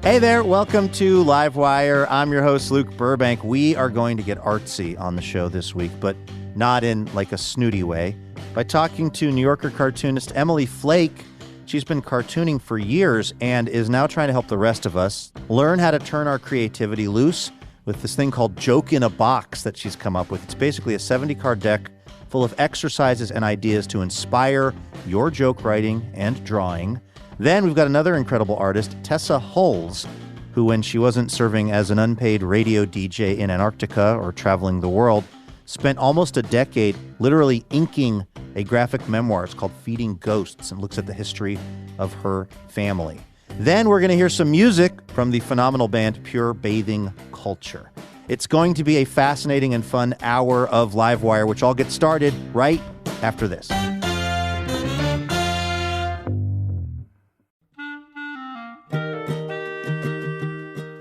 Hey there, welcome to Livewire. I'm your host, Luke Burbank. We are going to get artsy on the show this week, but not in like a snooty way, by talking to New Yorker cartoonist Emily Flake. She's been cartooning for years and is now trying to help the rest of us learn how to turn our creativity loose with this thing called Joke in a Box that she's come up with. It's basically a 70-card deck full of exercises and ideas to inspire your joke writing and drawing. Then we've got another incredible artist, Tessa Hulls, who, when she wasn't serving as an unpaid radio DJ in Antarctica or traveling the world, spent almost a decade literally inking a graphic memoir. It's called Feeding Ghosts and looks at the history of her family. Then we're going to hear some music from the phenomenal band Pure Bathing Culture. It's going to be a fascinating and fun hour of Livewire, which I'll get started right after this.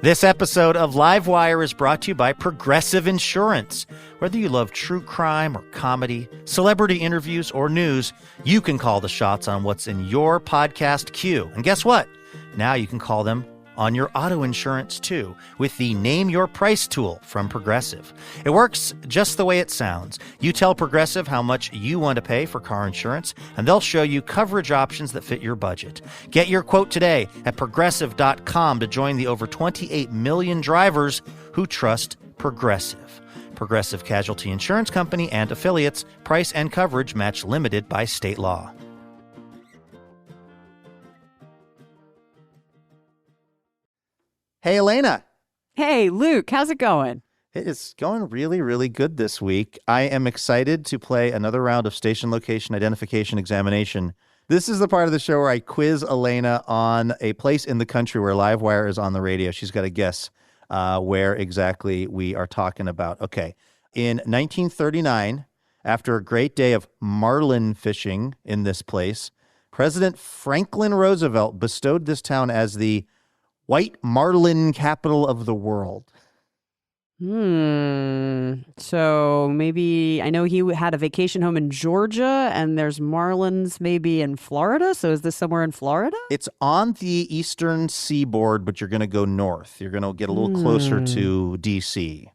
This episode of Livewire is brought to you by Progressive Insurance. Whether you love true crime or comedy, celebrity interviews or news, you can call the shots on what's in your podcast queue. And guess what? Now you can call them on your auto insurance too with the Name Your Price tool from Progressive. It works just the way it sounds. You tell Progressive how much you want to pay for car insurance, and they'll show you coverage options that fit your budget. Get your quote today at Progressive.com to join the over 28 million drivers who trust Progressive. Progressive Casualty Insurance Company and affiliates. Price and coverage match limited by state law. Hey, Elena. Hey, Luke. How's it going? It is going really, really good this week. I am excited to play another round of station location identification examination. This is the part of the show where I quiz Elena on a place in the country where Livewire is on the radio. She's got to guess where exactly we are talking about. Okay. In 1939, after a great day of marlin fishing in this place, President Franklin Roosevelt bestowed this town as the white marlin capital of the world. So maybe, I know he had a vacation home in Georgia and there's marlins maybe in Florida. So is this somewhere in Florida? It's on the eastern seaboard, but you're going to go north. You're going to get a little closer to D.C.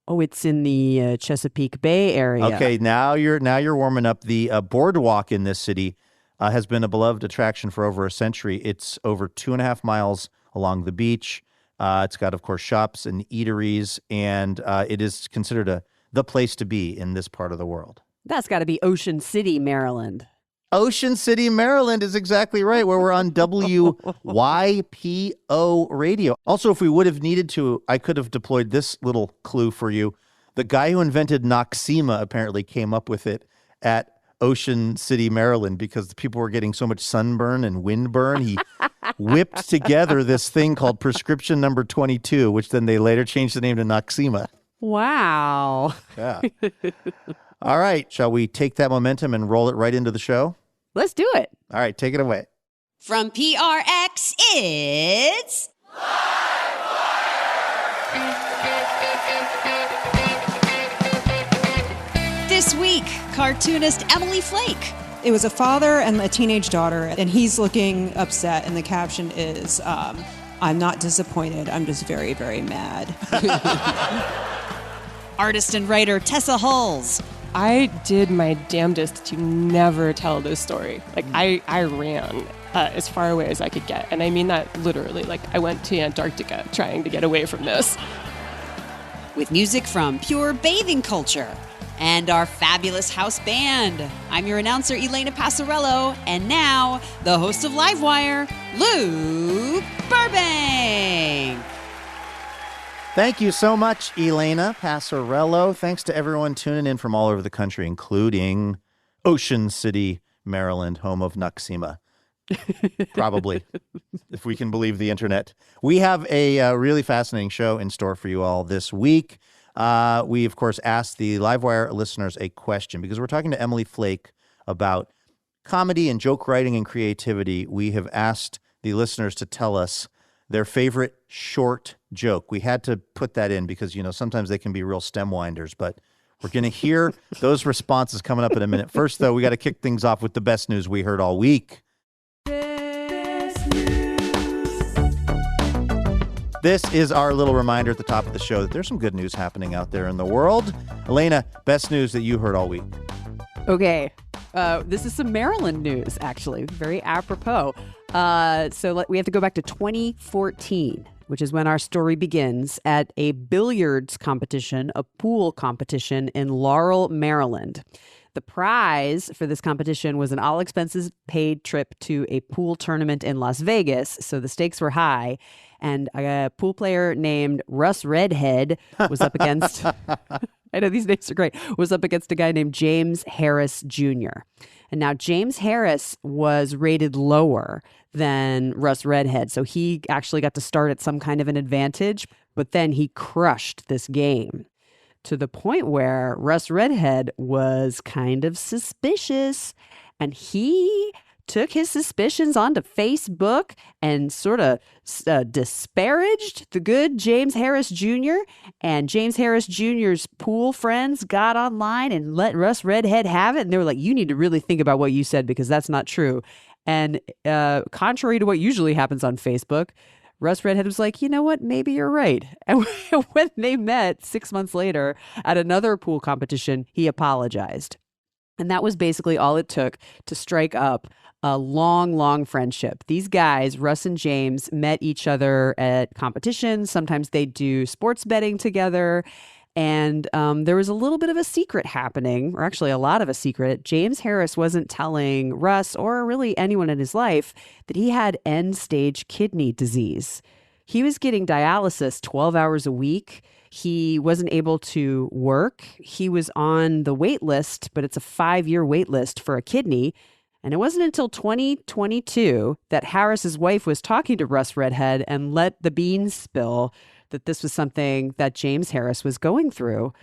Oh, it's in the Chesapeake Bay area. Okay, now you're warming up. The boardwalk in this city has been a beloved attraction for over a century. It's over 2.5 miles along the beach. It's got, of course, shops and eateries, and it is considered the place to be in this part of the world. That's got to be Ocean City, Maryland. Ocean City, Maryland is exactly right, where we're on WYPO radio. Also, if we would have needed to, I could have deployed this little clue for you. The guy who invented Noxema apparently came up with it at Ocean City, Maryland, because the people were getting so much sunburn and windburn. He whipped together this thing called Prescription Number 22, which then they later changed the name to Noxema. Wow. Yeah. All right. Shall we take that momentum and roll it right into the show? Let's do it. All right. Take it away. From PRX, it's... This week, cartoonist Emily Flake. It was a father and a teenage daughter, and he's looking upset, and the caption is, I'm not disappointed, I'm just very, very mad. Artist and writer Tessa Hulls. I did my damnedest to never tell this story. Like, I ran as far away as I could get. And I mean that literally. Like, I went to Antarctica trying to get away from this. With music from Pure Bathing Culture and our fabulous house band. I'm your announcer, Elena Passarello, and now, the host of Livewire, Luke Burbank. Thank you so much, Elena Passarello. Thanks to everyone tuning in from all over the country, including Ocean City, Maryland, home of Noxema. Probably, if we can believe the internet. We have a really fascinating show in store for you all this week. We, of course, asked the Livewire listeners a question because we're talking to Emily Flake about comedy and joke writing and creativity. We have asked the listeners to tell us their favorite short joke. We had to put that in because, you know, sometimes they can be real stem winders, but we're going to hear those responses coming up in a minute. First, though, we got to kick things off with the best news we heard all week. This is our little reminder at the top of the show that there's some good news happening out there in the world. Elena, best news that you heard all week. Okay. This is some Maryland news, actually. Very apropos. So we have to go back to 2014, which is when our story begins, at a billiards competition, a pool competition in Laurel, Maryland. The prize for this competition was an all-expenses-paid trip to a pool tournament in Las Vegas, so the stakes were high. And a pool player named Russ Redhead was up against... I know these names are great. Was up against a guy named James Harris Jr. And now James Harris was rated lower than Russ Redhead, so he actually got to start at some kind of an advantage, but then he crushed this game to the point where Russ Redhead was kind of suspicious, and he took his suspicions onto Facebook and sort of disparaged the good James Harris Jr. And James Harris Jr.'s pool friends got online and let Russ Redhead have it. And they were like, you need to really think about what you said because that's not true. And contrary to what usually happens on Facebook, Russ Redhead was like, you know what? Maybe you're right. And when they met 6 months later at another pool competition, he apologized. And that was basically all it took to strike up a long, long friendship. These guys, Russ and James, met each other at competitions. Sometimes they do sports betting together. And there was a little bit of a secret happening, or actually a lot of a secret. James Harris wasn't telling Russ or really anyone in his life that he had end-stage kidney disease. He was getting dialysis 12 hours a week. He wasn't able to work. He was on the wait list, but it's a 5-year wait list for a kidney. And it wasn't until 2022 that Harris's wife was talking to Russ Redhead and let the beans spill that this was something that James Harris was going through.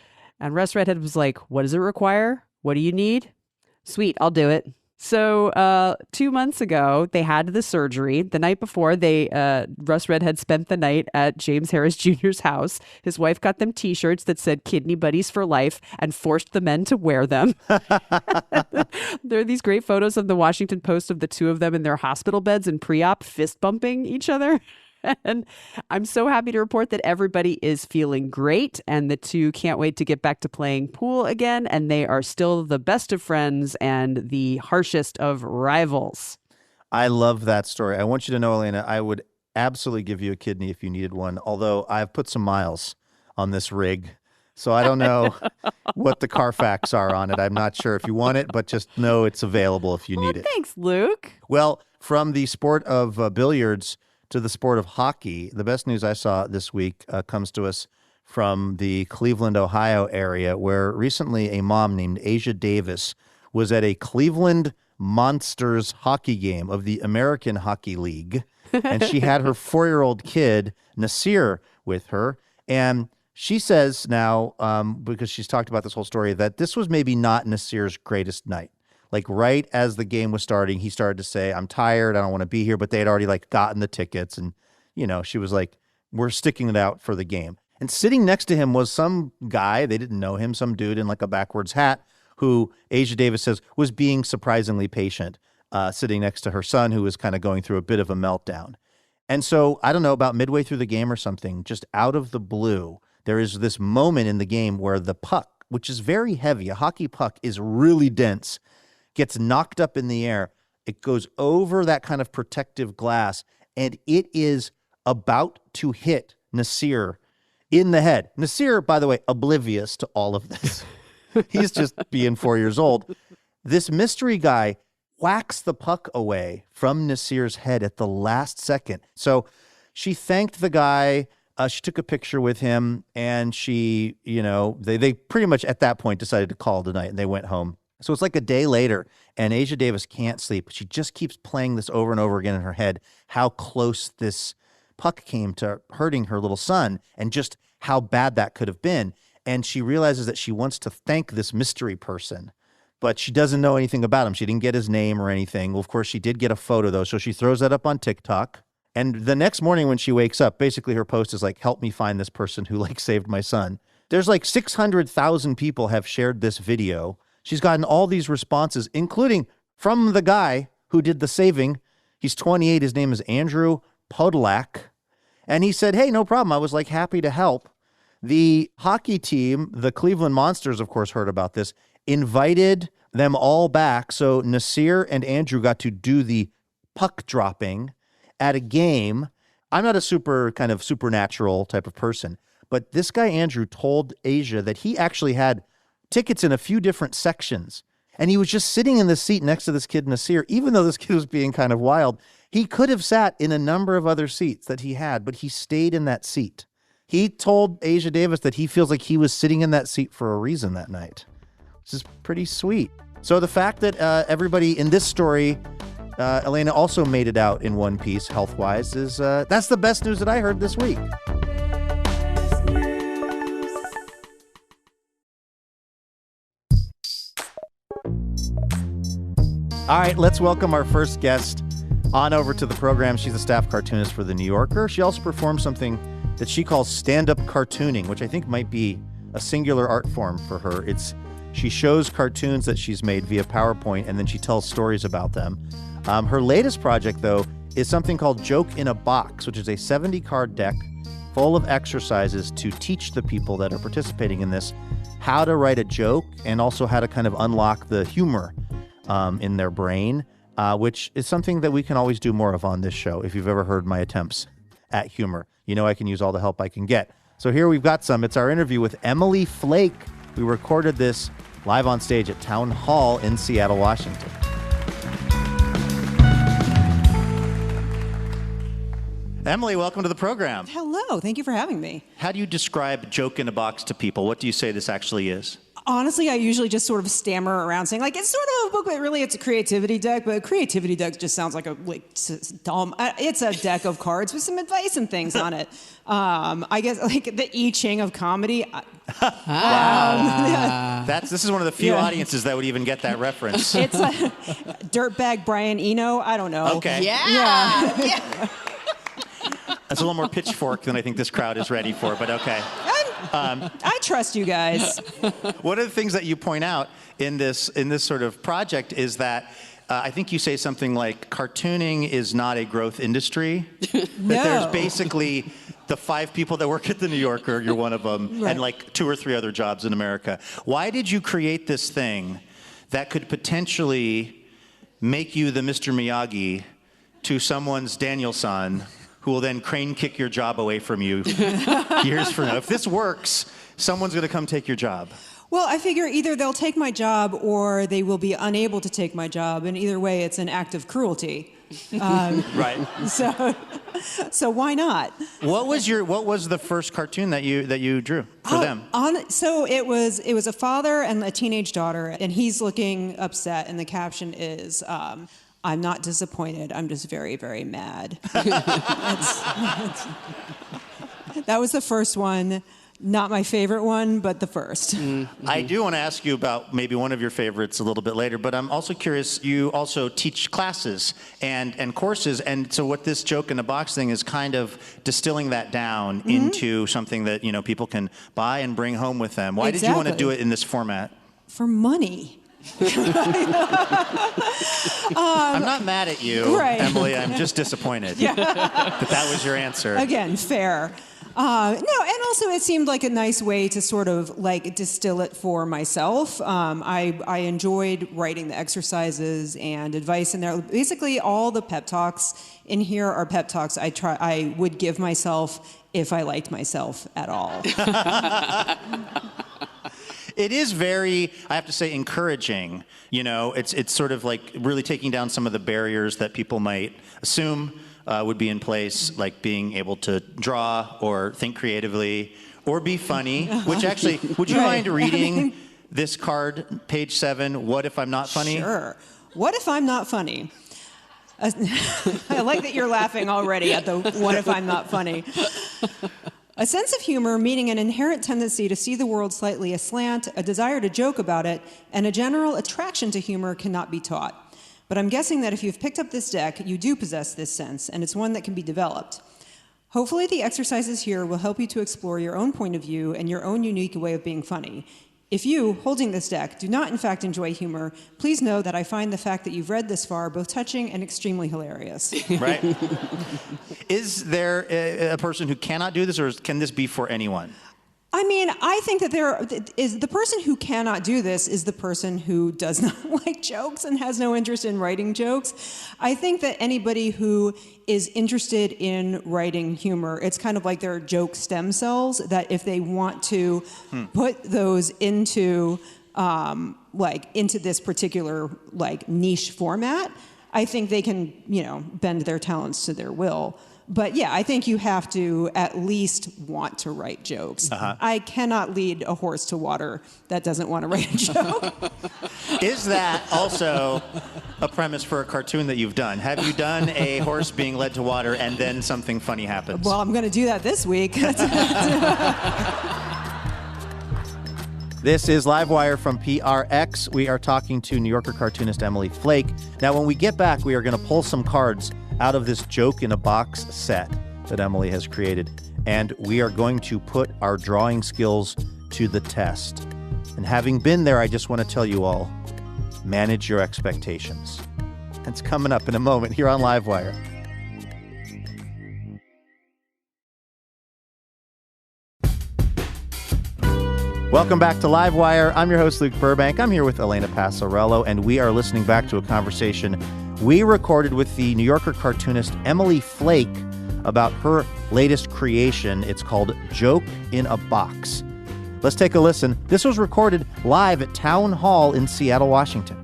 And Russ Redhead was like, what does it require? What do you need? Sweet, I'll do it. So 2 months ago, they had the surgery. The night before, Russ Redhead spent the night at James Harris Jr.'s house. His wife got them T-shirts that said "Kidney Buddies for Life" and forced the men to wear them. There are these great photos of the Washington Post of the two of them in their hospital beds and pre-op fist bumping each other. And I'm so happy to report that everybody is feeling great and the two can't wait to get back to playing pool again. And they are still the best of friends and the harshest of rivals. I love that story. I want you to know, Elena, I would absolutely give you a kidney if you needed one, although I've put some miles on this rig. So I don't know what the Carfax are on it. I'm not sure if you want it, but just know it's available if you need it. Thanks, Luke. Well, from the sport of billiards to the sport of hockey, the best news I saw this week comes to us from the Cleveland, Ohio area, where recently a mom named Asia Davis was at a Cleveland Monsters hockey game of the American Hockey League, and she had her 4-year-old kid, Nasir, with her. And she says now, because she's talked about this whole story, that this was maybe not Nasir's greatest night. Like right as the game was starting, he started to say, I'm tired, I don't want to be here. But they had already like gotten the tickets. And, you know, she was like, we're sticking it out for the game. And sitting next to him was some guy, they didn't know him, some dude in like a backwards hat who Asia Davis says was being surprisingly patient, sitting next to her son who was kind of going through a bit of a meltdown. And so, I don't know, about midway through the game or something, just out of the blue, there is this moment in the game where the puck, which is very heavy, a hockey puck is really dense, gets knocked up in the air. It goes over that kind of protective glass, and it is about to hit Nasir in the head. Nasir, by the way, oblivious to all of this. He's just being 4 years old. This mystery guy whacks the puck away from Nasir's head at the last second. So she thanked the guy. She took a picture with him, and she, you know, they pretty much at that point decided to call it a night, and they went home. So it's like a day later, and Asia Davis can't sleep. She just keeps playing this over and over again in her head, how close this puck came to hurting her little son and just how bad that could have been. And she realizes that she wants to thank this mystery person, but she doesn't know anything about him. She didn't get his name or anything. Well, of course, she did get a photo, though, so she throws that up on TikTok. And the next morning when she wakes up, basically her post is like, help me find this person who like saved my son. There's like 600,000 people have shared this video. She's gotten all these responses, including from the guy who did the saving. He's 28. His name is Andrew Podolak. And he said, hey, no problem. I was like happy to help. The hockey team, the Cleveland Monsters, of course, heard about this, invited them all back. So Nasir and Andrew got to do the puck dropping at a game. I'm not a super kind of supernatural type of person, but this guy, Andrew, told Asia that he actually had tickets in a few different sections. And he was just sitting in the seat next to this kid, Nasir, even though this kid was being kind of wild. He could have sat in a number of other seats that he had, but he stayed in that seat. He told Asia Davis that he feels like he was sitting in that seat for a reason that night, which is pretty sweet. So the fact that everybody in this story, Elena also made it out in one piece health-wise, is that's the best news that I heard this week. All right, let's welcome our first guest on over to the program. She's a staff cartoonist for The New Yorker. She also performs something that she calls stand-up cartooning, which I think might be a singular art form for her. She shows cartoons that she's made via PowerPoint, and then she tells stories about them. Her latest project, though, is something called Joke in a Box, which is a 70-card deck full of exercises to teach the people that are participating in this how to write a joke and also how to kind of unlock the humor in their brain, which is something that we can always do more of on this show. If you've ever heard my attempts at humor, you know I can use all the help I can get. So here we've got some. It's our interview with Emily Flake. We recorded this live on stage at Town Hall in Seattle, Washington. Emily, welcome to the program. Hello, thank you for having me. How do you describe Joke in a Box to people? What do you say this actually is? Honestly, I usually just sort of stammer around saying, like, it's sort of a book, but really it's a creativity deck. But a creativity deck just sounds like dumb. It's a deck of cards with some advice and things on it. I guess like the I Ching of comedy. Wow. This is one of the few audiences that would even get that reference. It's a dirtbag Brian Eno. I don't know. Okay. Yeah. That's a little more pitchfork than I think this crowd is ready for, but okay. I trust you guys. One of the things that you point out in this sort of project is that I think you say something like cartooning is not a growth industry. No. That there's basically the 5 people that work at The New Yorker, you're one of them, right, and like 2 or 3 other jobs in America. Why did you create this thing that could potentially make you the Mr. Miyagi to someone's Daniel-san, who will then crane kick your job away from you years from now? If this works, someone's going to come take your job. Well, I figure either they'll take my job or they will be unable to take my job, and either way, it's an act of cruelty. Right. So why not? What was the first cartoon that you drew for them? So it was a father and a teenage daughter, and he's looking upset, and the caption is, I'm not disappointed, I'm just very, very mad. That was the first one. Not my favorite one, but the first. Mm-hmm. I do want to ask you about maybe one of your favorites a little bit later, but I'm also curious, you also teach classes and courses, and so what this Joke in a Box thing is kind of distilling that down into something that people can buy and bring home with them. Why did you want to do it in this format? For money. I'm not mad at you, right. Emily. I'm just disappointed that was your answer. Again, fair. No, and also it seemed like a nice way to sort of like distill it for myself. I enjoyed writing the exercises and advice in there. Basically, all the pep talks in here are pep talks I would give myself if I liked myself at all. It is very, I have to say, encouraging. It's sort of like really taking down some of the barriers that people might assume would be in place, like being able to draw or think creatively or be funny, which actually, would you mind reading this card, page 7, What If I'm Not Funny? Sure. What if I'm not funny? I like that you're laughing already at the what if I'm not funny. A sense of humor, meaning an inherent tendency to see the world slightly aslant, a desire to joke about it, and a general attraction to humor cannot be taught. But I'm guessing that if you've picked up this deck, you do possess this sense, and it's one that can be developed. Hopefully the exercises here will help you to explore your own point of view and your own unique way of being funny. If you, holding this deck, do not in fact enjoy humor, please know that I find the fact that you've read this far both touching and extremely hilarious. Right? Is there a person who cannot do this, or can this be for anyone? I mean, I think that the person who cannot do this is the person who does not like jokes and has no interest in writing jokes. I think that anybody who is interested in writing humor, it's kind of like their joke stem cells, that if they want to put those into into this particular niche format, I think they can, bend their talents to their will. But yeah, I think you have to at least want to write jokes. I cannot lead a horse to water that doesn't want to write a joke. Is that also a premise for a cartoon that you've done? Have you done a horse being led to water and then something funny happens? Well, I'm going to do that this week. This is Livewire from PRX. We are talking to New Yorker cartoonist Emily Flake. Now, when we get back, we are going to pull some cards out of this joke in a box set that Emily has created, and we are going to put our drawing skills to the test. And having been there, I just want to tell you all, manage your expectations. That's coming up in a moment here on Livewire. Welcome back to Livewire. I'm your host, Luke Burbank. I'm here with Elena Passarello, and we are listening back to a conversation we recorded with the New Yorker cartoonist Emily Flake about her latest creation. It's called Joke in a Box. Let's take a listen. This was recorded live at Town Hall in Seattle, Washington.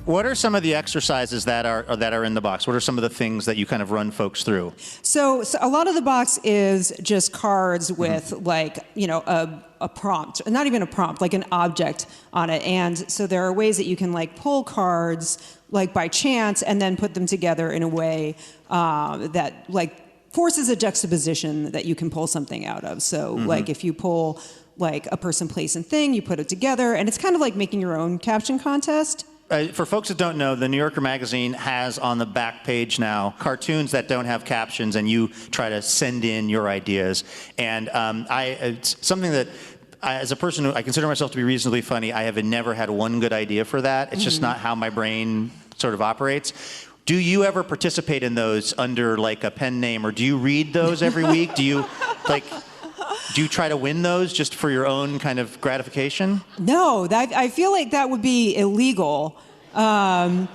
What are some of the exercises that are in the box? What are some of the things that you kind of run folks through? So a lot of the box is just cards with a prompt, not even a prompt, like an object on it. And so there are ways that you can pull cards by chance and then put them together in a way that forces a juxtaposition that you can pull something out of. So if you pull a person, place, and thing, you put it together, and it's kind of like making your own caption contest. For folks that don't know, the New Yorker magazine has on the back page now cartoons that don't have captions, and you try to send in your ideas. And it's something that, as a person who I consider myself to be reasonably funny, I have never had one good idea for that. It's just not how my brain sort of operates. Do you ever participate in those under a pen name, or do you read those every week? Do you do you try to win those just for your own kind of gratification? No, I feel like that would be illegal. No,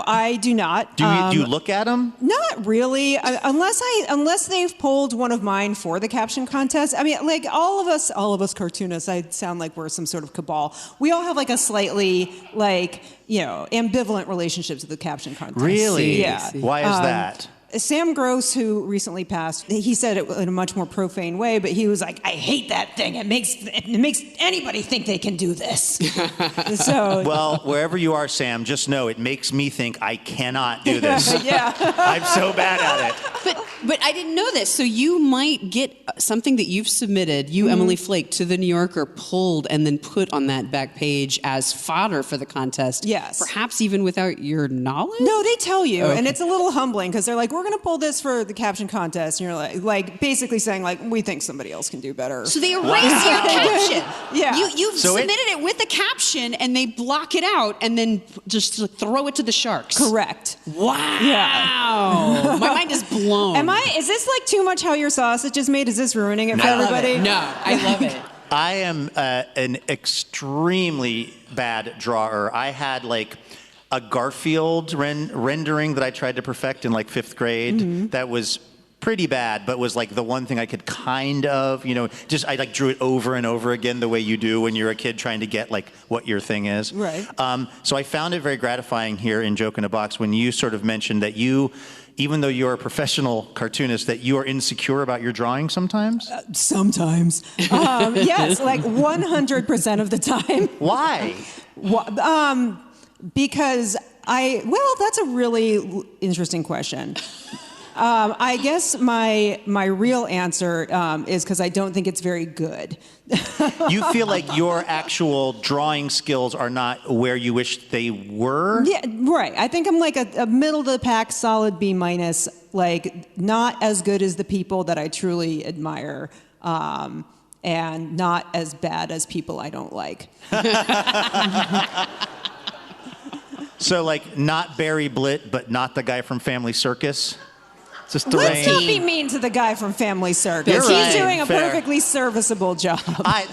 I do not. Do you look at them? Not really, unless they've pulled one of mine for the caption contest. I mean, all of us cartoonists, I sound like we're some sort of cabal. We all have a slightly ambivalent relationship to the caption contest. Really? Yeah. Why is that? Sam Gross, who recently passed, he said it in a much more profane way, but he was like, I hate that thing. It makes anybody think they can do this. So, well, wherever you are, Sam, just know it makes me think I cannot do this. Yeah. I'm so bad at it. But I didn't know this, so you might get something that you've submitted, Emily Flake, to the New Yorker, pulled and then put on that back page as fodder for the contest. Yes. Perhaps even without your knowledge? No, they tell you, and it's a little humbling, because they're like, we're going to pull this for the caption contest, and you're like basically saying we think somebody else can do better. So they erase your caption. Yeah. You've submitted it with the caption, and they block it out, and then just throw it to the sharks. Correct. Wow. Yeah. My mind is blown. Is this too much how your sausage is made? Is this ruining it for everybody? No, I love it. I am an extremely bad drawer. I had a Garfield rendering that I tried to perfect in 5th grade that was pretty bad, but was the one thing I could kind of, just I drew it over and over again the way you do when you're a kid trying to get what your thing is. Right. So I found it very gratifying here in Joke in a Box when you sort of mentioned that you, even though you're a professional cartoonist, that you are insecure about your drawing sometimes? Sometimes. Yes, 100% of the time. Why? Because that's a really interesting question. I guess my real answer is because I don't think it's very good. You feel like your actual drawing skills are not where you wish they were? Yeah, right. I think I'm a middle of the pack, solid B-, not as good as the people that I truly admire. and not as bad as people I don't like. So, like, not Barry Blitt, but not the guy from Family Circus? Just Let's not be mean to the guy from Family Circus. You're right. He's doing a Fair. perfectly serviceable job.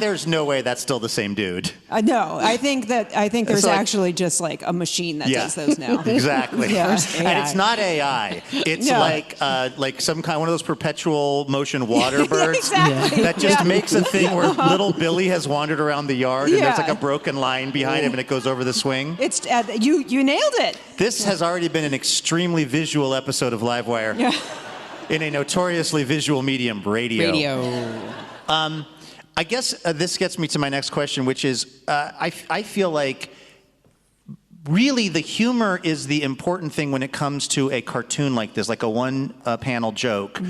There's no way that's still the same dude. No, I think there's like- actually just like a machine that does those now. Exactly. Yeah. And it's not AI. It's No. like some kind, one of those perpetual motion water birds Exactly. that just Yeah. makes a thing where little Billy has wandered around the yard and there's Yeah. like a broken line behind him and it goes over the swing. It's you nailed it. This has already been an extremely visual episode of Livewire. Yeah. In a notoriously visual medium, radio. I guess this gets me to my next question, which is I feel like really the humor is the important thing when it comes to a cartoon like this, like a one-panel joke,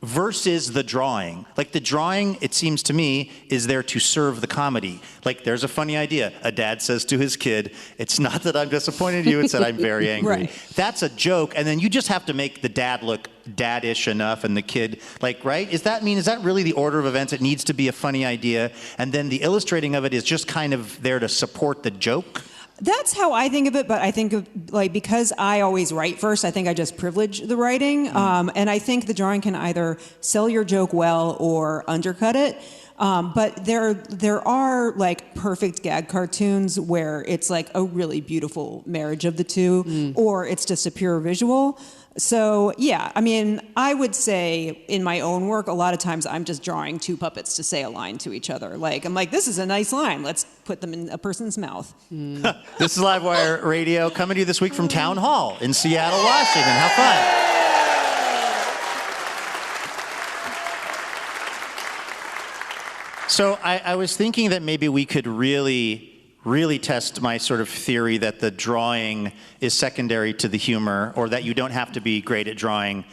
versus the drawing. Like the drawing, it seems to me, is there to serve the comedy. Like there's a funny idea. A dad says to his kid, it's not that I'm disappointed in you, it's that I'm very angry. Right. That's a joke, and then you just have to make the dad look dad-ish enough and the kid, like, right? Is that really the order of events? It needs to be a funny idea, and then the illustrating of it is just kind of there to support the joke? That's how I think of it, but I think of, like, because I always write first, I think I just privilege the writing. And I think the drawing can either sell your joke well or undercut it. But there are like perfect gag cartoons where it's like a really beautiful marriage of the two, or it's just a pure visual. So yeah, I mean, I would say in my own work, a lot of times I'm just drawing two puppets to say a line to each other. Like, I'm like, this is a nice line. Let's put them in a person's mouth. This is Livewire Radio coming to you this week from Town Hall in Seattle, Washington. Have fun. So I was thinking that maybe we could really test my sort of theory that the drawing is secondary to the humor, or that you don't have to be great at drawing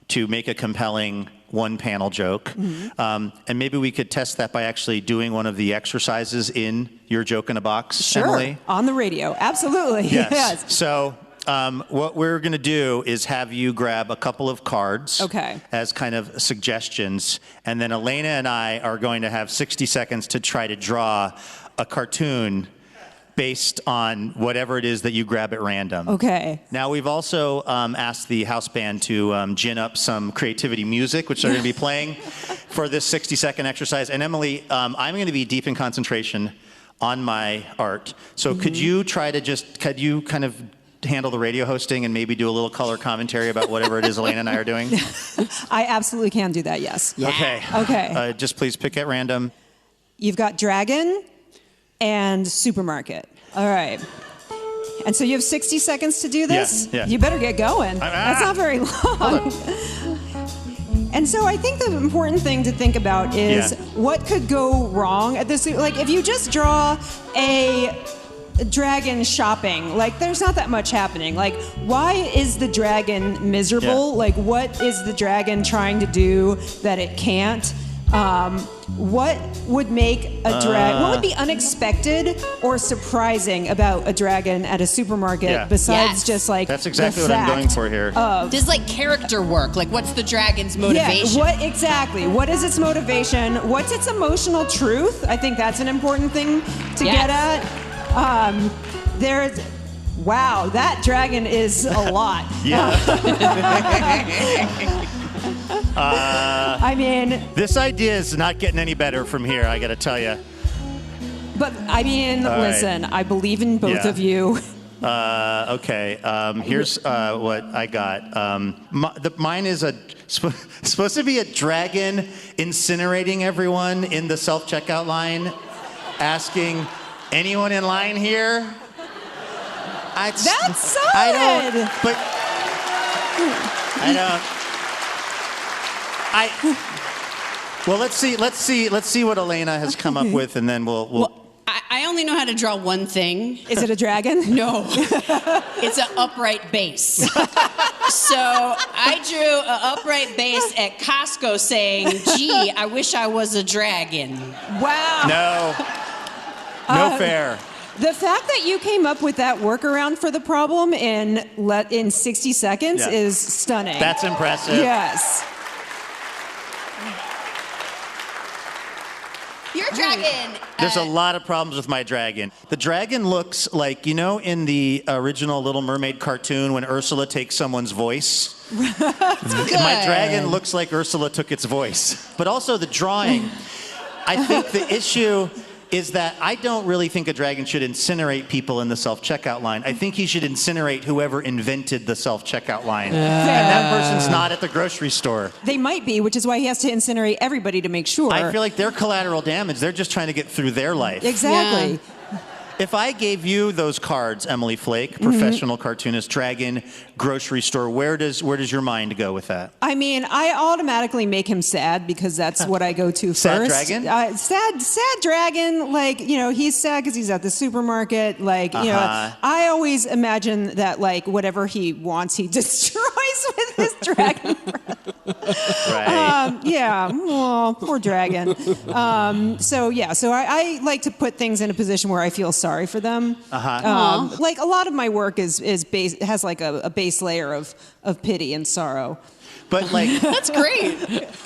to make a compelling one-panel joke. And maybe we could test that by actually doing one of the exercises in your Joke in a Box, Sure, Emily. on the radio, absolutely. Yes. So what we're going to do is have you grab a couple of cards as kind of suggestions, and then Elena and I are going to have 60 seconds to try to draw a cartoon based on whatever it is that you grab at random. Okay. Now, we've also asked the house band to gin up some creativity music, which they're going to be playing for this 60-second exercise. And Emily, I'm going to be deep in concentration on my art. So could you kind of handle the radio hosting and maybe do a little color commentary about whatever it is Elena and I are doing? I absolutely can do that, yes. Yeah. Okay. Just please pick at random. You've got dragon and supermarket. All right. And so you have 60 seconds to do this? Yeah. You better get going. That's not very long. And so I think the important thing to think about is what could go wrong at this. Like, if you just draw a dragon shopping, like, there's not that much happening. Like, why is the dragon miserable? Like, what is the dragon trying to do that it can't? What would make a dragon? What would be unexpected or surprising about a dragon at a supermarket besides just like that's exactly the what I'm fact going for here. Does like character work? Like, what's the dragon's motivation? Yeah, what exactly? What is its motivation? What's its emotional truth? I think that's an important thing to get at. Wow, that dragon is a lot. I mean, this idea is not getting any better from here, I gotta tell you. But I mean, listen, I believe in both of you. Here's what I got. Mine is supposed to be a dragon incinerating everyone in the self-checkout line, asking, anyone in line here? That's solid. Well, let's see what Elena has come up with, and then we'll I only know how to draw one thing. Is it a dragon? No. It's an upright base. So I drew an upright base at Costco saying, gee, I wish I was a dragon. Wow. No fair. The fact that you came up with that workaround for the problem in 60 seconds is stunning. That's impressive. Yes. your dragon. There's a lot of problems with my dragon. The dragon looks like, in the original Little Mermaid cartoon when Ursula takes someone's voice. My dragon looks like Ursula took its voice. But also the drawing. I think the issue is that I don't really think a dragon should incinerate people in the self-checkout line. I think he should incinerate whoever invented the self-checkout line. And that person's not at the grocery store. They might be, which is why he has to incinerate everybody to make sure. I feel like they're collateral damage. They're just trying to get through their life. Exactly. Yeah. If I gave you those cards, Emily Flake, professional cartoonist, dragon, grocery store, where does your mind go with that? I mean, I automatically make him sad because that's what I go to Sad first. dragon? Sad dragon. Like, he's sad because he's at the supermarket. Like, I always imagine that, like, whatever he wants, he destroys with his dragon breath. Right. Oh, poor dragon. So I like to put things in a position where I feel sorry for them. Like a lot of my work has like a base layer of pity and sorrow. But like That's great.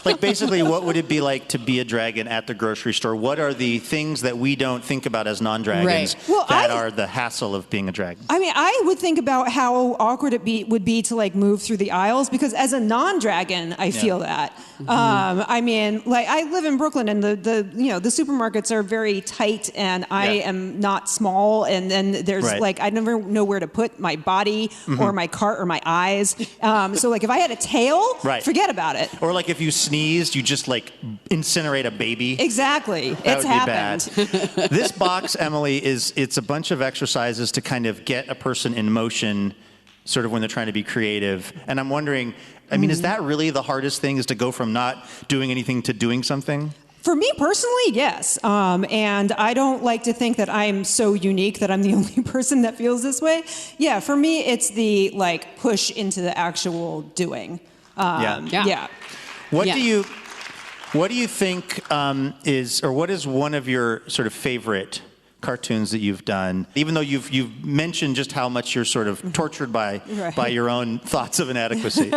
like basically what would it be like to be a dragon at the grocery store? What are the things that we don't think about as non-dragons Right. Well, that are the hassle of being a dragon? I mean, I would think about how awkward would be to like move through the aisles because as a non-dragon, I feel that. I mean, like I live in Brooklyn and the supermarkets are very tight and I am not small and then there's like I never know where to put my body or my cart or my eyes. So like if I had a tail, forget about it. Or like if you sneezed, you just like incinerate a baby. Exactly. That It's would happened. be bad. This box, Emily, it's a bunch of exercises to kind of get a person in motion sort of when they're trying to be creative. And I'm wondering, I mean, is that really the hardest thing, is to go from not doing anything to doing something? For me personally, yes. And I don't like to think that I'm so unique that I'm the only person that feels this way. Yeah, for me, it's the like push into the actual doing. Yeah. What do you think what is one of your sort of favorite cartoons that you've done? Even though you've mentioned just how much you're sort of tortured by your own thoughts of inadequacy.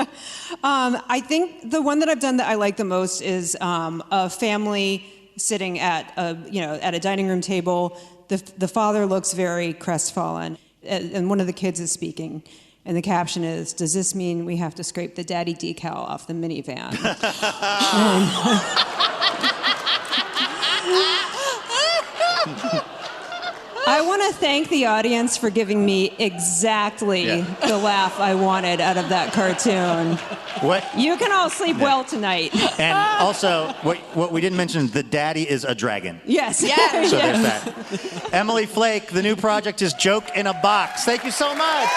I think the one that I've done that I like the most is a family sitting at a dining room table. The father looks very crestfallen, and one of the kids is speaking. And the caption is, "Does this mean we have to scrape the daddy decal off the minivan?" I want to thank the audience for giving me exactly the laugh I wanted out of that cartoon. You can all sleep well tonight. And also, what we didn't mention, the daddy is a dragon. Yes. Yeah. So there's that. Emily Flake, the new project is Joke in a Box. Thank you so much.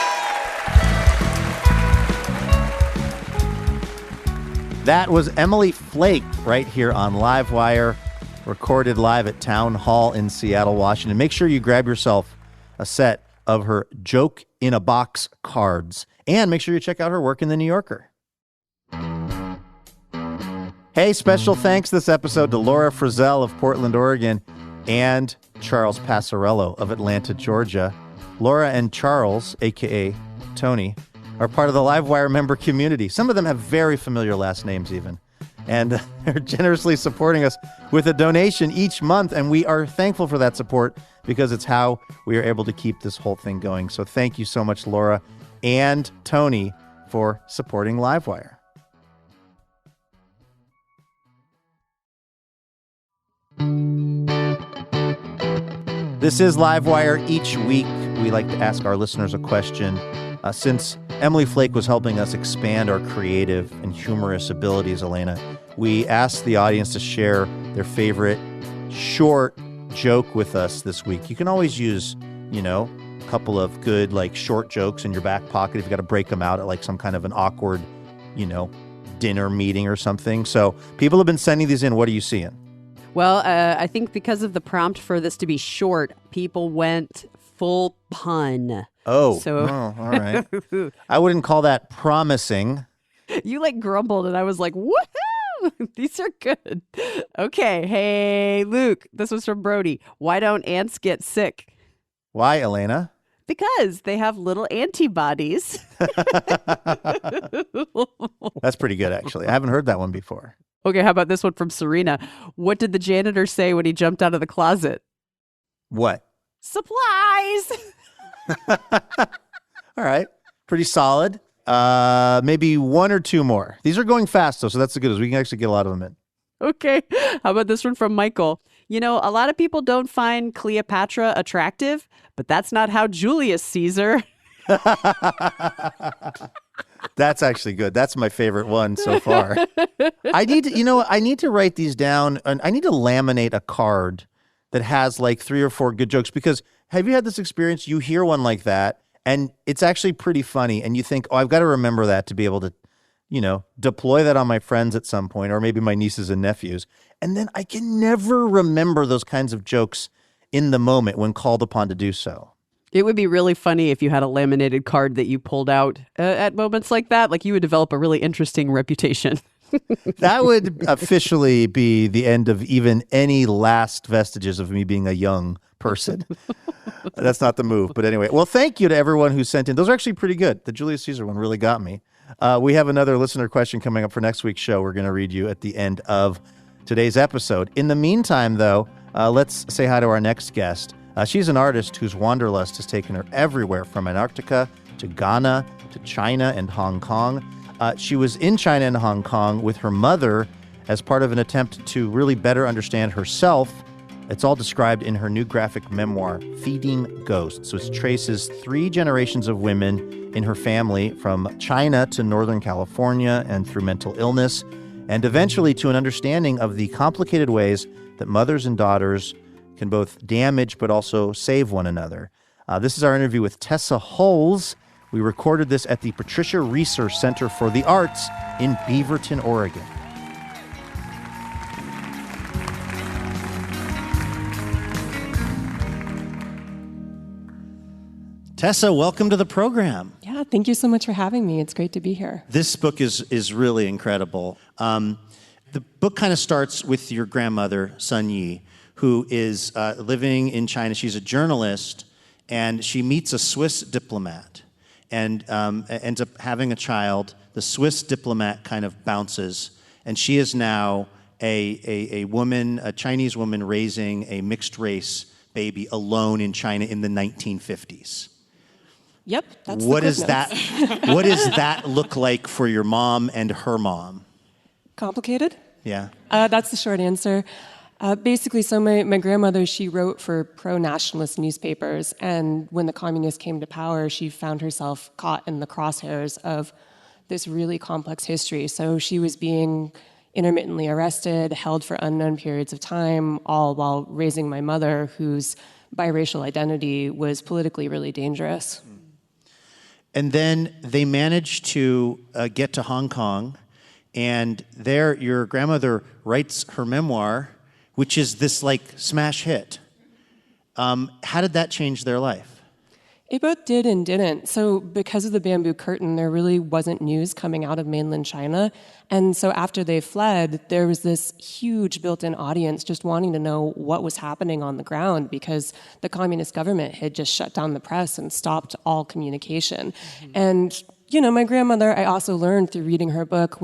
That was Emily Flake right here on Livewire, recorded live at Town Hall in Seattle, Washington. Make sure you grab yourself a set of her Joke in a Box cards, and make sure you check out her work in The New Yorker. Hey, special thanks this episode to Laura Frizzell of Portland, Oregon, and Charles Passarello of Atlanta, Georgia. Laura and Charles, a.k.a. Tony, are part of the Livewire member community. Some of them have very familiar last names even. And they're generously supporting us with a donation each month. And we are thankful for that support because it's how we are able to keep this whole thing going. So thank you so much, Laura and Tony, for supporting Livewire. This is Livewire. Each week, we like to ask our listeners a question. Since Emily Flake was helping us expand our creative and humorous abilities, Elena, we asked the audience to share their favorite short joke with us this week. You can always use, a couple of good, short jokes in your back pocket if you got to break them out at, some kind of an awkward, dinner meeting or something. So people have been sending these in. What are you seeing? Well, I think because of the prompt for this to be short, people went full pun. Oh, so all right. I wouldn't call that promising. You grumbled, and I was like, woohoo! These are good. Okay. Hey, Luke, this was from Brody. Why don't ants get sick? Why, Elena? Because they have little antibodies. That's pretty good, actually. I haven't heard that one before. Okay, how about this one from Serena? What did the janitor say when he jumped out of the closet? What? Supplies! All right. Pretty solid. Maybe one or two more. These are going fast, though, so that's the good news. We can actually get a lot of them in. Okay. How about this one from Michael? You know, a lot of people don't find Cleopatra attractive, but that's not how Julius sees her. That's actually good. That's my favorite one so far. I need to write these down, and I need to laminate a card that has like 3 or 4 good jokes, because have you had this experience? You hear one like that, and it's actually pretty funny, and you think, oh, I've got to remember that to be able to, deploy that on my friends at some point, or maybe my nieces and nephews. And then I can never remember those kinds of jokes in the moment when called upon to do so. It would be really funny if you had a laminated card that you pulled out at moments like that. Like, you would develop a really interesting reputation. That would officially be the end of even any last vestiges of me being a young person. That's not the move. But anyway, well, thank you to everyone who sent in. Those are actually pretty good. The Julius Caesar one really got me. We have another listener question coming up for next week's show. We're going to read you at the end of today's episode. In the meantime, though, let's say hi to our next guest. She's an artist whose wanderlust has taken her everywhere, from Antarctica to Ghana to China and Hong Kong. She was in China and Hong Kong with her mother as part of an attempt to really better understand herself. It's all described in her new graphic memoir, Feeding Ghosts. So it traces 3 generations of women in her family from China to Northern California and through mental illness, and eventually to an understanding of the complicated ways that mothers and daughters can both damage but also save one another. This is our interview with Tessa Hulls. We recorded this at the Patricia Research Center for the Arts in Beaverton, Oregon. Tessa, welcome to the program. Yeah, thank you so much for having me. It's great to be here. This book is really incredible. The book kind of starts with your grandmother, Sun Yi, who is living in China. She's a journalist, and she meets a Swiss diplomat and ends up having a child. The Swiss diplomat kind of bounces, and she is now a woman, a Chinese woman raising a mixed-race baby alone in China in the 1950s. Yep, that's What the is that? What does that look like for your mom and her mom? Complicated? Yeah. That's the short answer. Basically, so my grandmother, she wrote for pro-nationalist newspapers, and when the communists came to power, she found herself caught in the crosshairs of this really complex history. So she was being intermittently arrested, held for unknown periods of time, all while raising my mother, whose biracial identity was politically really dangerous. And then they managed to get to Hong Kong, and there your grandmother writes her memoir, which is this like smash hit. How did that change their life? It both did and didn't. So because of the bamboo curtain, there really wasn't news coming out of mainland China. And so after they fled, there was this huge built-in audience just wanting to know what was happening on the ground, because the communist government had just shut down the press and stopped all communication. Mm-hmm. And, my grandmother, I also learned through reading her book,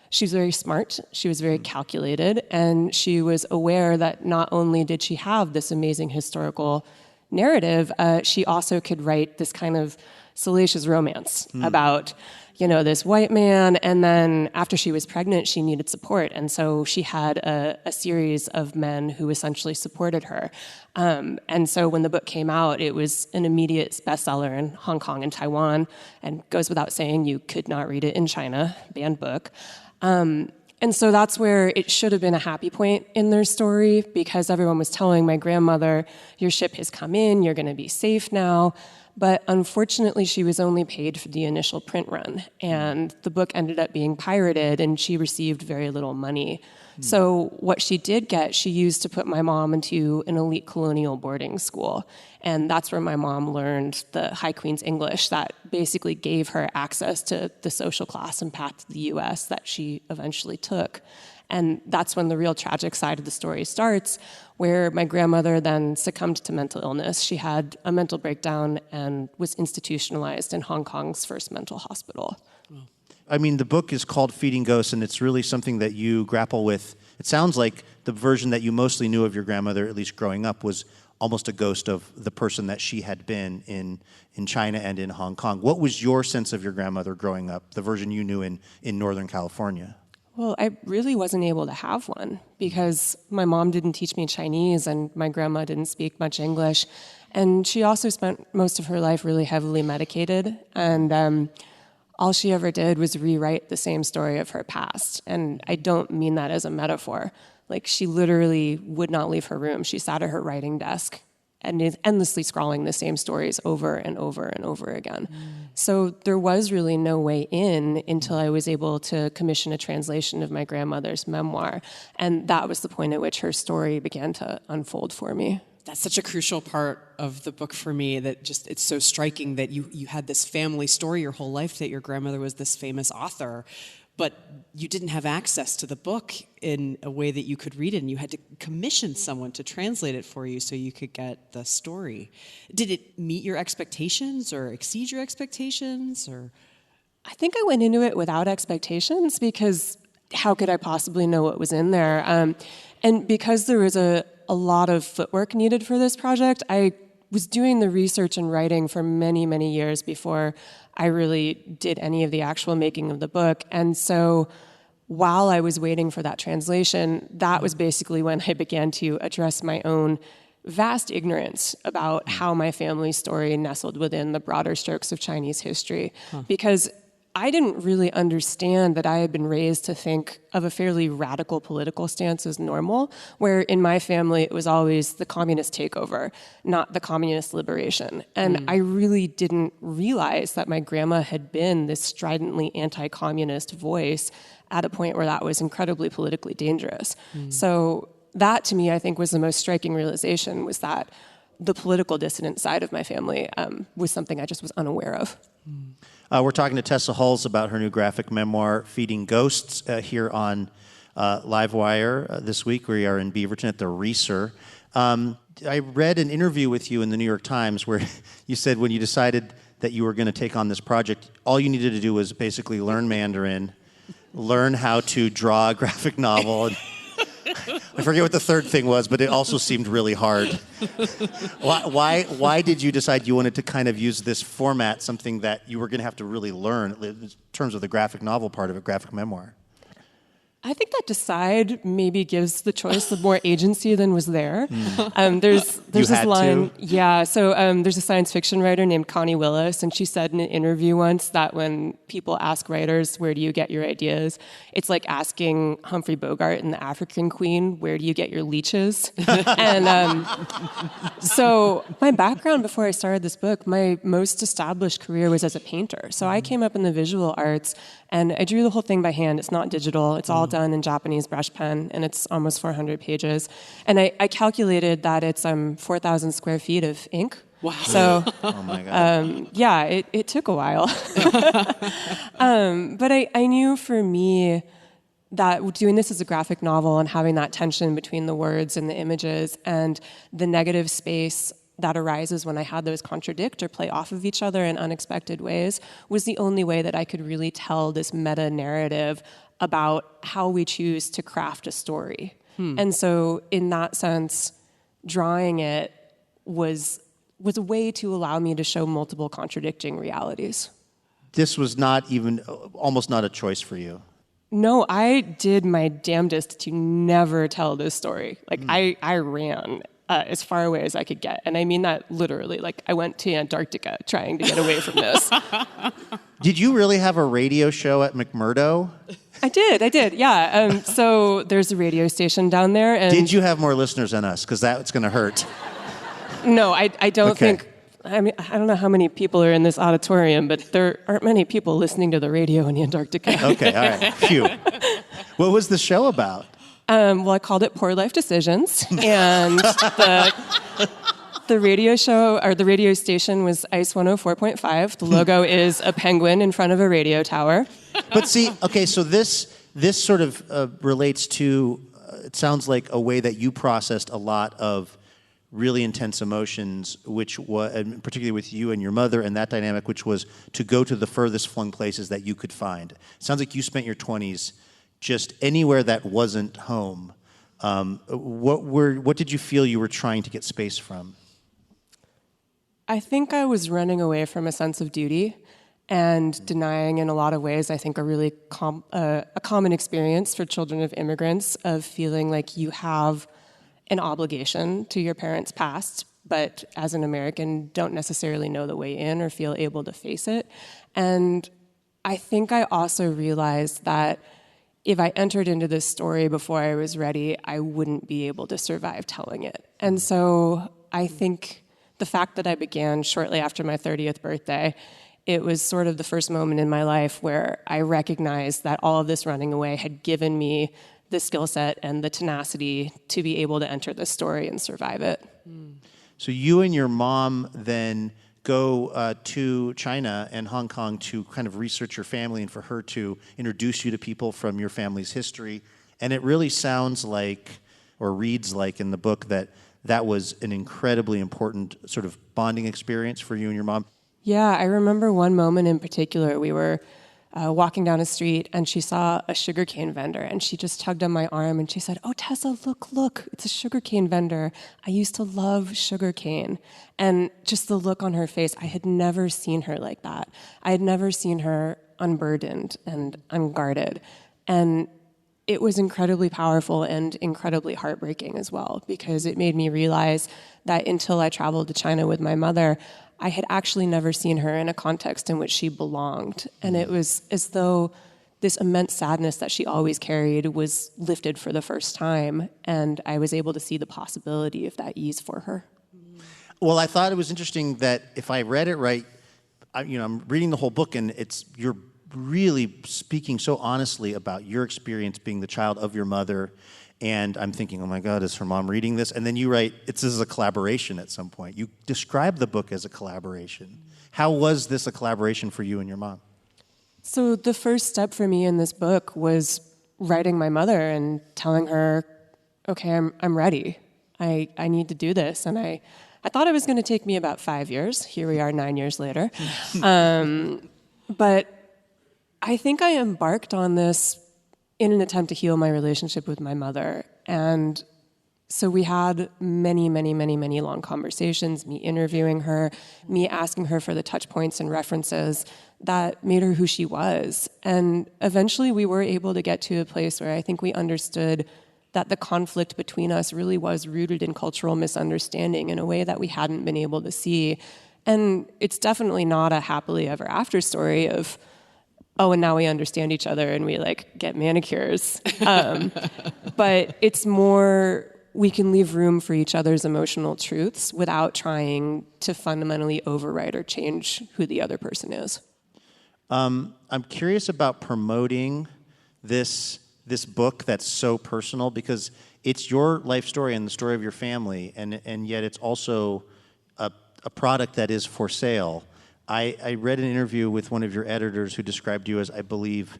she was very smart, she was very calculated, and she was aware that not only did she have this amazing historical narrative, she also could write this kind of salacious romance about, this white man. And then after she was pregnant, she needed support. And so she had a series of men who essentially supported her. And so when the book came out, it was an immediate bestseller in Hong Kong and Taiwan. And goes without saying, you could not read it in China, banned book. And so that's where it should have been a happy point in their story, because everyone was telling my grandmother, your ship has come in, you're going to be safe now. But unfortunately, she was only paid for the initial print run, and the book ended up being pirated, and she received very little money. So what she did get, she used to put my mom into an elite colonial boarding school. And that's where my mom learned the High Queen's English that basically gave her access to the social class and path to the U.S. that she eventually took. And that's when the real tragic side of the story starts, where my grandmother then succumbed to mental illness. She had a mental breakdown and was institutionalized in Hong Kong's first mental hospital. I mean, the book is called Feeding Ghosts, and it's really something that you grapple with. It sounds like the version that you mostly knew of your grandmother, at least growing up, was almost a ghost of the person that she had been in China and in Hong Kong. What was your sense of your grandmother growing up, the version you knew in Northern California? Well, I really wasn't able to have one because my mom didn't teach me Chinese and my grandma didn't speak much English. And she also spent most of her life really heavily medicated. And all she ever did was rewrite the same story of her past. And I don't mean that as a metaphor. Like, she literally would not leave her room. She sat at her writing desk and is endlessly scrawling the same stories over and over and over again. So there was really no way in until I was able to commission a translation of my grandmother's memoir. And that was the point at which her story began to unfold for me. That's such a crucial part of the book for me, that just it's so striking that you had this family story your whole life, that your grandmother was this famous author, but you didn't have access to the book in a way that you could read it, and you had to commission someone to translate it for you so you could get the story. Did it meet your expectations or exceed your expectations? Or I think I went into it without expectations because how could I possibly know what was in there? And because there was a lot of footwork needed for this project, I was doing the research and writing for many, many years before I really did any of the actual making of the book. And so while I was waiting for that translation, that was basically when I began to address my own vast ignorance about how my family's story nestled within the broader strokes of Chinese history. Because I didn't really understand that I had been raised to think of a fairly radical political stance as normal, where in my family it was always the communist takeover, not the communist liberation. And I really didn't realize that my grandma had been this stridently anti-communist voice at a point where that was incredibly politically dangerous. So that, to me, I think was the most striking realization, was that the political dissident side of my family was something I just was unaware of. We're talking to Tessa Hulls about her new graphic memoir, Feeding Ghosts, here on Livewire this week. We are in Beaverton at the Reeser. I read an interview with you in the New York Times where you said when you decided that you were going to take on this project, all you needed to do was basically learn Mandarin, learn how to draw a graphic novel, and I forget what the third thing was, but it also seemed really hard. Why did you decide you wanted to kind of use this format, something that you were going to have to really learn in terms of the graphic novel part of it, graphic memoir? I think that decide maybe gives the choice of more agency than was there. There's this line. Yeah, so there's a science fiction writer named Connie Willis, and she said in an interview once that when people ask writers, where do you get your ideas? It's like asking Humphrey Bogart in The African Queen, where do you get your leeches? And so my background before I started this book, my most established career was as a painter. So I came up in the visual arts, and I drew the whole thing by hand. It's not digital. It's all done in Japanese brush pen, and it's almost 400 pages. And I calculated that it's 4,000 square feet of ink. wow. So, Oh my God. yeah, it took a while. But I knew for me that doing this as a graphic novel and having that tension between the words and the images and the negative space that arises when I had those contradict or play off of each other in unexpected ways was the only way that I could really tell this meta narrative about how we choose to craft a story. And so in that sense, drawing it was a way to allow me to show multiple contradicting realities. This was not even, almost not a choice for you. No, I did my damnedest to never tell this story. Like, I ran as far away as I could get. And I mean that literally. Like, I went to Antarctica trying to get away from this. Did you really have a radio show at McMurdo? I did, yeah. So there's a radio station down there. And Did you have more listeners than us? Because that's going to hurt. No, I don't Okay. think... I mean, I don't know how many people are in this auditorium, but there aren't many people listening to the radio in Antarctica. Okay, all right. Phew. What was the show about? Well, I called it Poor Life Decisions, and the radio show, or the radio station, was ICE 104.5. The logo is a penguin in front of a radio tower. But see, okay, so this sort of relates to, it sounds like a way that you processed a lot of really intense emotions, which was, and particularly with you and your mother and that dynamic, which was to go to the furthest flung places that you could find. It sounds like you spent your 20s just anywhere that wasn't home. What did you feel you were trying to get space from? I think I was running away from a sense of duty and denying in a lot of ways, I think, a really a common experience for children of immigrants of feeling like you have an obligation to your parents' past, but as an American don't necessarily know the way in or feel able to face it. And I think I also realized that if I entered into this story before I was ready, I wouldn't be able to survive telling it. And so I think the fact that I began shortly after my 30th birthday, it was sort of the first moment in my life where I recognized that all of this running away had given me the skill set and the tenacity to be able to enter this story and survive it. So you and your mom then go to China and Hong Kong to kind of research your family and for her to introduce you to people from your family's history. And it really sounds like, or reads like in the book, that was an incredibly important sort of bonding experience for you and your mom. Yeah, I remember one moment in particular. We were walking down a street and she saw a sugarcane vendor and she just tugged on my arm and she said, "Oh, Tessa, look, it's a sugarcane vendor. I used to love sugarcane." And just the look on her face, I had never seen her like that. I had never seen her unburdened and unguarded. And it was incredibly powerful and incredibly heartbreaking as well, because it made me realize that until I traveled to China with my mother, I had actually never seen her in a context in which she belonged. And it was as though this immense sadness that she always carried was lifted for the first time, and I was able to see the possibility of that ease for her. Well, I thought it was interesting that if I read it right, I'm reading the whole book, and you're really speaking so honestly about your experience being the child of your mother. And I'm thinking, oh my God, is her mom reading this? And then you write, this is a collaboration at some point. You describe the book as a collaboration. How was this a collaboration for you and your mom? So the first step for me in this book was writing my mother and telling her, okay, I'm ready. I need to do this. And I thought it was going to take me about 5 years. Here we are 9 years later. But I think I embarked on this in an attempt to heal my relationship with my mother. And so we had many, many, many, many long conversations, me interviewing her, me asking her for the touch points and references that made her who she was. And eventually we were able to get to a place where I think we understood that the conflict between us really was rooted in cultural misunderstanding in a way that we hadn't been able to see. And it's definitely not a happily ever after story of, oh, and now we understand each other and we get manicures. But it's more, we can leave room for each other's emotional truths without trying to fundamentally override or change who the other person is. I'm curious about promoting this book that's so personal, because it's your life story and the story of your family, and yet it's also a product that is for sale. I read an interview with one of your editors who described you as, I believe,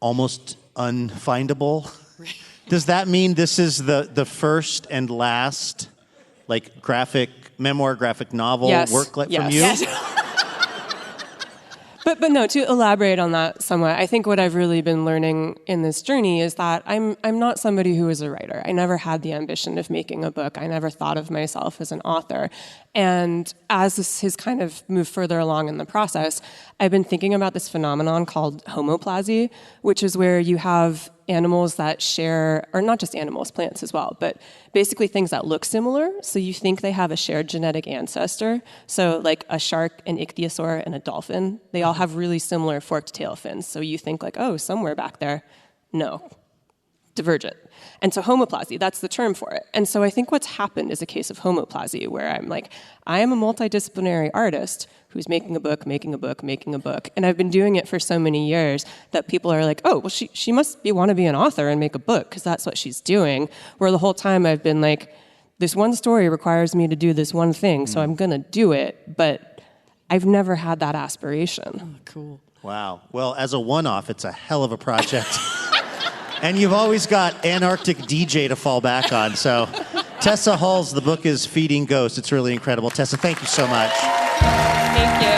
almost unfindable. Does that mean this is the first and last memoir graphic novel work from you? Yes. But no, to elaborate on that somewhat, I think what I've really been learning in this journey is that I'm not somebody who is a writer. I never had the ambition of making a book. I never thought of myself as an author. And as this has kind of moved further along in the process, I've been thinking about this phenomenon called homoplasy, which is where you have animals that share, or not just animals, plants as well, but basically things that look similar. So you think they have a shared genetic ancestor. So like a shark, an ichthyosaur, and a dolphin, they all have really similar forked tail fins. So you think oh, somewhere back there. No, divergent. And so homoplasy, that's the term for it. And so I think what's happened is a case of homoplasy, where I am a multidisciplinary artist who's making a book. And I've been doing it for so many years that people are oh, well, she must want to be an author and make a book, because that's what she's doing. Where the whole time I've been this one story requires me to do this one thing, so I'm going to do it. But I've never had that aspiration. Oh, cool. Wow. Well, as a one-off, it's a hell of a project. And you've always got Antarctic DJ to fall back on, so Tessa Hulls, the book is Feeding Ghosts. It's really incredible. Tessa, thank you so much. Thank you.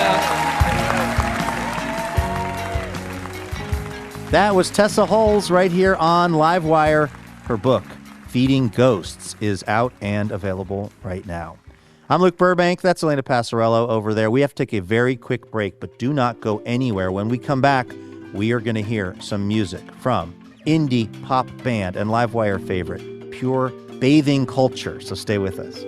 That was Tessa Hulls right here on Livewire. Her book, Feeding Ghosts, is out and available right now. I'm Luke Burbank. That's Elena Passarello over there. We have to take a very quick break, but do not go anywhere. When we come back, we are going to hear some music from indie pop band and Livewire favorite, Pure Bathing Culture. So stay with us.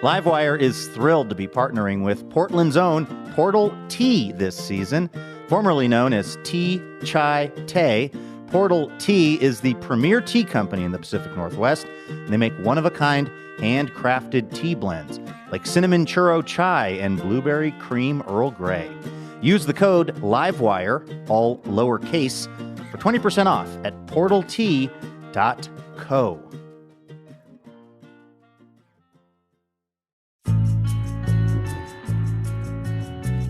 Livewire is thrilled to be partnering with Portland's own Portal Tea this season. Formerly known as Tea Chai Tay, Portal Tea is the premier tea company in the Pacific Northwest, and they make one-of-a-kind handcrafted tea blends like cinnamon churro chai and blueberry cream Earl Grey. Use the code LIVEWIRE, all lowercase, for 20% off at portaltea.co.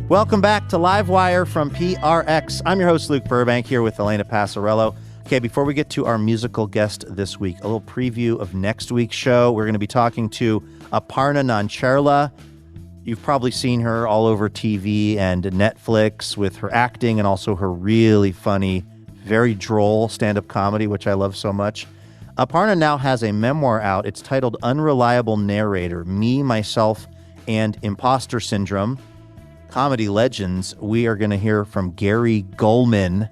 Welcome back to Livewire from PRX. I'm your host, Luke Burbank, here with Elena Passarello. Okay, before we get to our musical guest this week, a little preview of next week's show. We're going to be talking to Aparna Nancherla. You've probably seen her all over TV and Netflix with her acting and also her really funny, very droll stand-up comedy, which I love so much. Aparna now has a memoir out. It's titled Unreliable Narrator, Me, Myself, and Imposter Syndrome. Comedy legends. We are going to hear from Gary Goldman,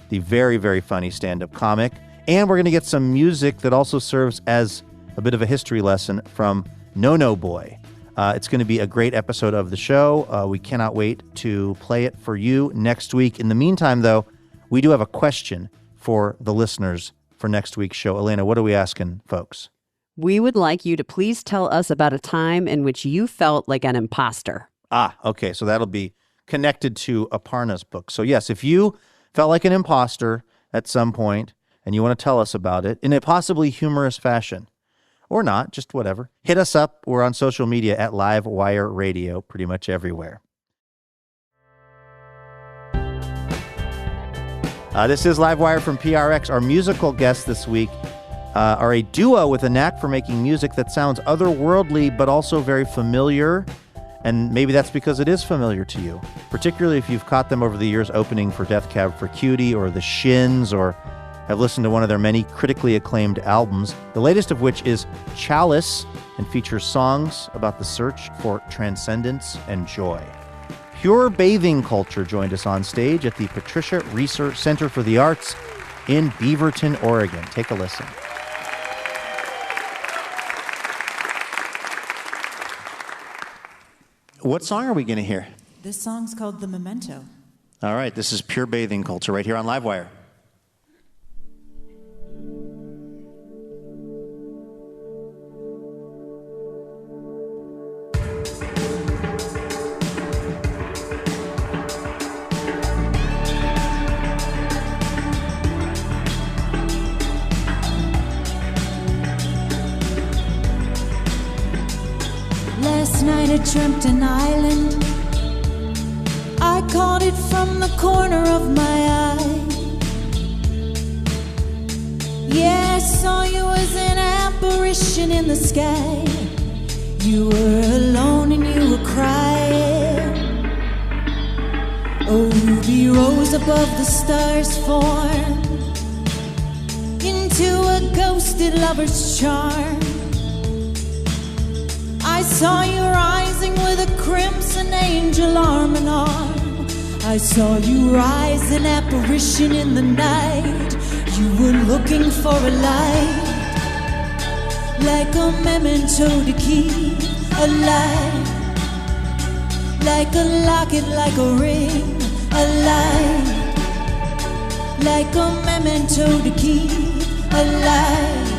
the very, very funny stand-up comic. And we're going to get some music that also serves as a bit of a history lesson from No Boy. It's going to be a great episode of the show. We cannot wait to play it for you next week. In the meantime, though, we do have a question for the listeners for next week's show. Elena, what are we asking folks? We would like you to please tell us about a time in which you felt like an imposter. Okay. So that'll be connected to Aparna's book. So yes, if you felt like an imposter at some point and you want to tell us about it in a possibly humorous fashion, or not, just whatever, hit us up. We're on social media at Livewire Radio, pretty much everywhere. This is Livewire from PRX. Our musical guests this week are a duo with a knack for making music that sounds otherworldly but also very familiar. And maybe that's because it is familiar to you, particularly if you've caught them over the years opening for Death Cab for Cutie or The Shins, or have listened to one of their many critically acclaimed albums, the latest of which is Chalice and features songs about the search for transcendence and joy. Pure Bathing Culture joined us on stage at the Patricia Reeser Center for the Arts in Beaverton, Oregon. Take a listen. What song are we going to hear? This song's called The Memento. All right, this is Pure Bathing Culture right here on Livewire. Last night I dreamt an island. I caught it from the corner of my eye. Yeah, I saw you as an apparition in the sky. You were alone and you were crying. A ruby rose above the stars formed into a ghosted lover's charm. I saw you rising with a crimson angel arm in arm. I saw you rise, an apparition in the night. You were looking for a light, like a memento to keep alive, like a locket, like a ring, alive, like a memento to keep alive,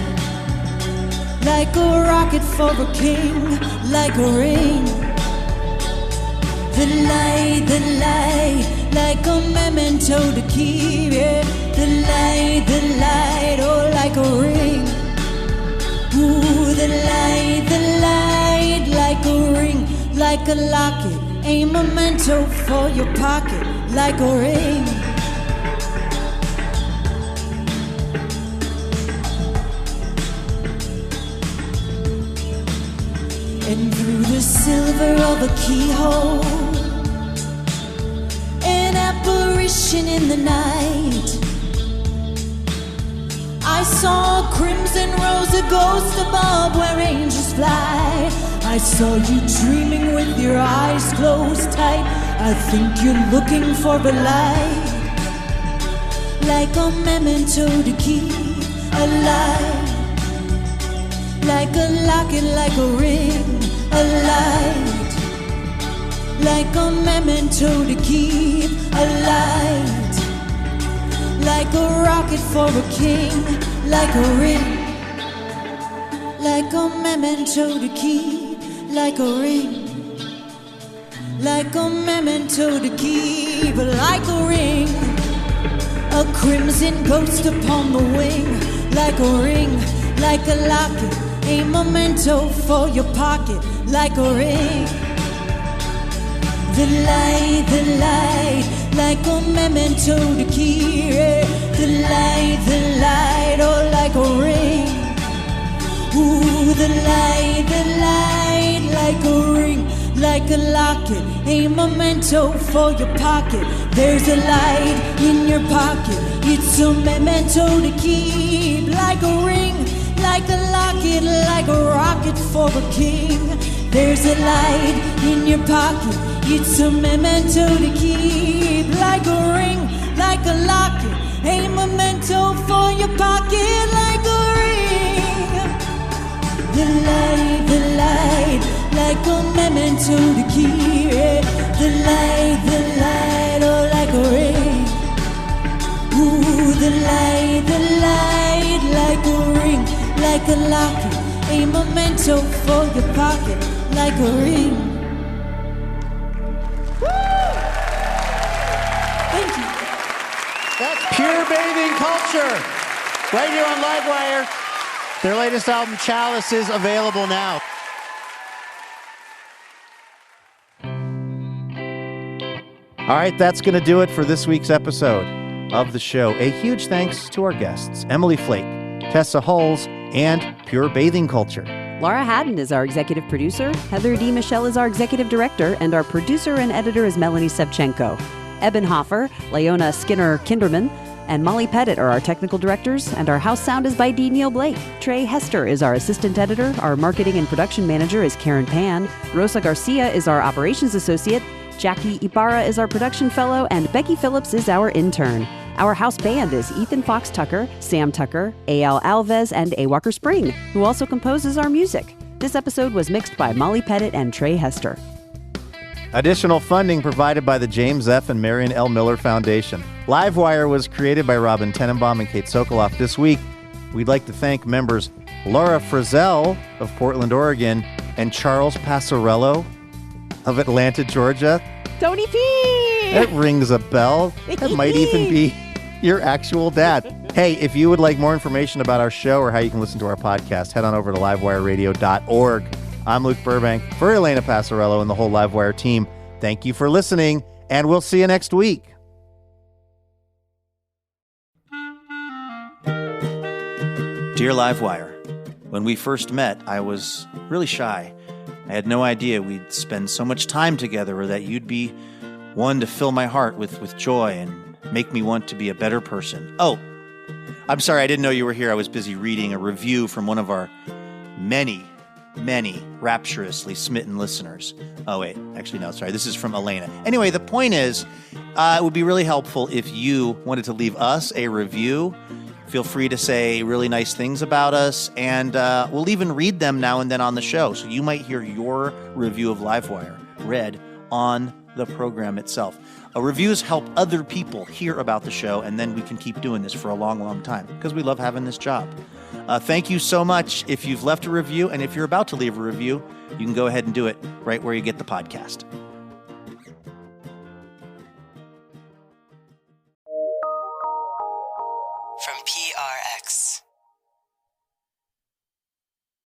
like a rocket for a king, like a ring. The light, like a memento to keep, yeah. The light, oh, like a ring. Ooh, the light, like a ring, like a locket, a memento for your pocket, like a ring. And through the silver of a keyhole, an apparition in the night, I saw a crimson rose, a ghost above where angels fly. I saw you dreaming with your eyes closed tight. I think you're looking for a light, like a memento to keep alive, like a locket, like a ring, a light, like a memento to keep alive, like a rocket for a king, like a ring, like a memento to keep, like a ring, like a memento to keep, like a ring, a crimson ghost upon the wing, like a ring, like a locket, a memento for your pocket, like a ring. The light, like a memento to keep. The light, oh, like a ring. Ooh, the light, like a ring, like a locket, a memento for your pocket. There's a light in your pocket, it's a memento to keep, like a ring, like a locket, like a rocket for a king. There's a light in your pocket, it's a memento to keep, like a ring, like a locket, a memento for your pocket, like a ring. The light, like a memento to keep. The light, oh, like a ring. Ooh, the light, like a ring, like a locket, a memento for your pocket, like a ring. Thank you. That's Pure Bathing Culture, right here on Livewire. Their latest album, Chalice, is available now. All right, that's going to do it for this week's episode of the show. A huge thanks to our guests, Emily Flake, Tessa Hulls, and Pure Bathing Culture. Laura Haddon is our executive producer, Heather D. Michelle is our executive director, and our producer and editor is Melanie Sevchenko. Eben Hoffer, Leona Skinner-Kinderman, and Molly Pettit are our technical directors, and our house sound is by D. Neil Blake. Trey Hester is our assistant editor. Our marketing and production manager is Karen Pan. Rosa Garcia is our operations associate. Jackie Ibarra is our production fellow, and Becky Phillips is our intern. Our house band is Ethan Fox Tucker, Sam Tucker, A.L. Alves, and A. Walker Spring, who also composes our music. This episode was mixed by Molly Pettit and Trey Hester. Additional funding provided by the James F. and Marion L. Miller Foundation. Livewire was created by Robin Tenenbaum and Kate Sokoloff. This week, we'd like to thank members Laura Frizzell of Portland, Oregon, and Charles Passarello of Atlanta, Georgia. Tony P! That rings a bell. That might even be your actual dad. Hey, if you would like more information about our show or how you can listen to our podcast, head on over to livewireradio.org. I'm Luke Burbank for Elena Passarello and the whole Livewire team. Thank you for listening, and we'll see you next week. Dear Livewire, when we first met, I was really shy. I had no idea we'd spend so much time together, or that you'd be one to fill my heart with joy and make me want to be a better person. Oh, I'm sorry, I didn't know you were here. I was busy reading a review from one of our many rapturously smitten listeners. Oh, wait. Actually, no, sorry. This is from Elena. Anyway, the point is, it would be really helpful if you wanted to leave us a review. Feel free to say really nice things about us, and we'll even read them now and then on the show. So you might hear your review of Livewire read on the program itself. Reviews help other people hear about the show, and then we can keep doing this for a long, long time because we love having this job. Thank you so much if you've left a review, and if you're about to leave a review, you can go ahead and do it right where you get the podcast.